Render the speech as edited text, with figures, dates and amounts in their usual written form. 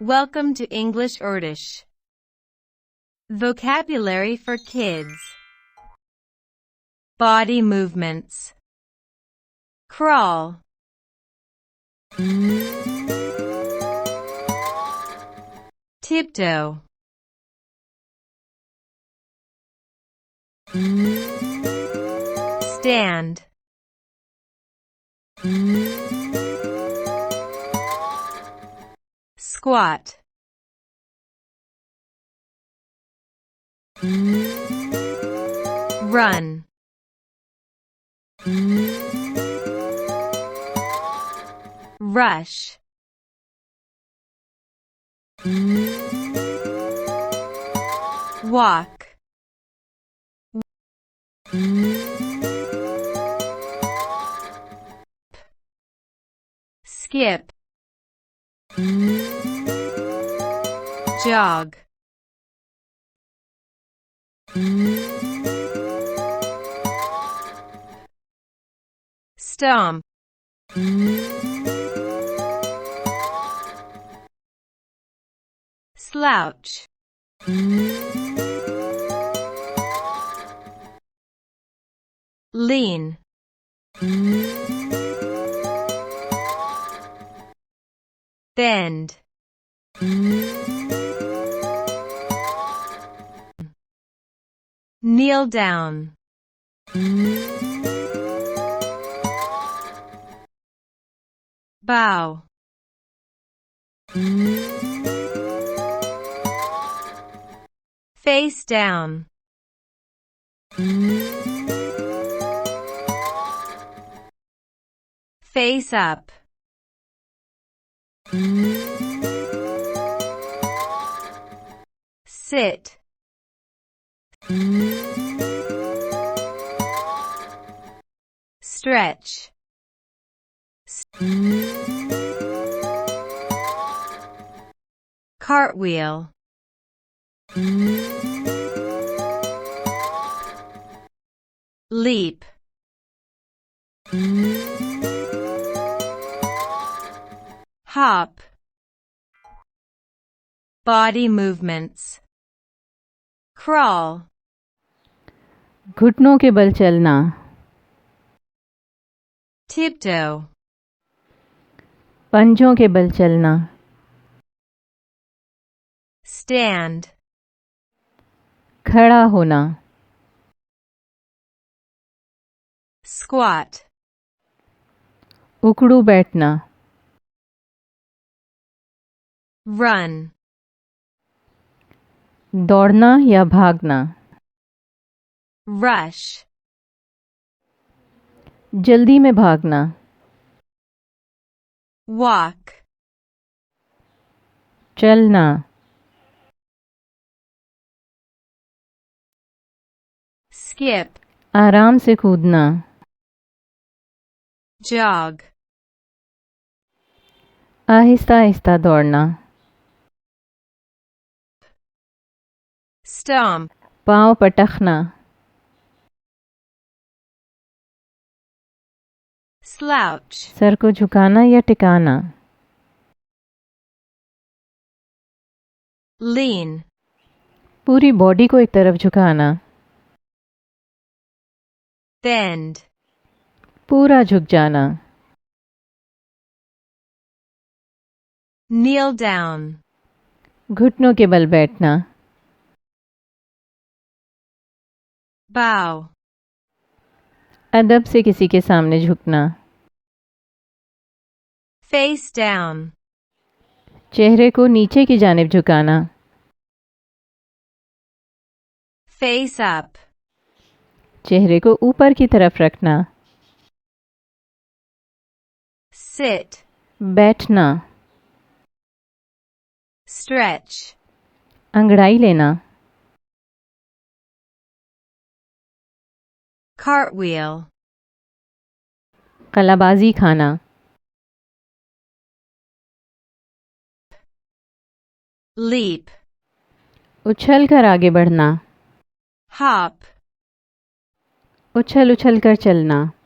Welcome to English Urdish. Vocabulary for kids. Body movements. Crawl. Tiptoe. Stand. Squat. Run. Rush. Walk. Skip. Jog. Stomp. Slouch. Lean. Bend. Kneel down. Bow. Face down. Face up. Sit. Stretch. Cartwheel. Leap. Hop. Body movements. Crawl. घुटनों के बल चलना. Tiptoe. पंजों के बल चलना. Stand. खड़ा होना. Squat. उकड़ू बैठना. Run. दौड़ना या भागना. Rush. जल्दी में भागना. Walk. चलना. Skip. आराम से कूदना. Jog. आहिस्ता आहिस्ता दौड़ना. Stomp. पांव पटखना. Slouch. सर को झुकाना या टिकाना. Lean. पूरी बॉडी को एक तरफ झुकाना. Bend. पूरा झुक जाना. Kneel down. घुटनों के बल बैठना. Bow. अदब से किसी के सामने झुकना. Face down. चेहरे को नीचे की जानिब झुकाना. Face up. चेहरे को ऊपर की तरफ रखना. Sit. बैठना. Stretch. अंगड़ाई लेना. Cartwheel. कलाबाजी खाना. Leap. उछल कर आगे बढ़ना. Hop. उछल उछल कर चलना.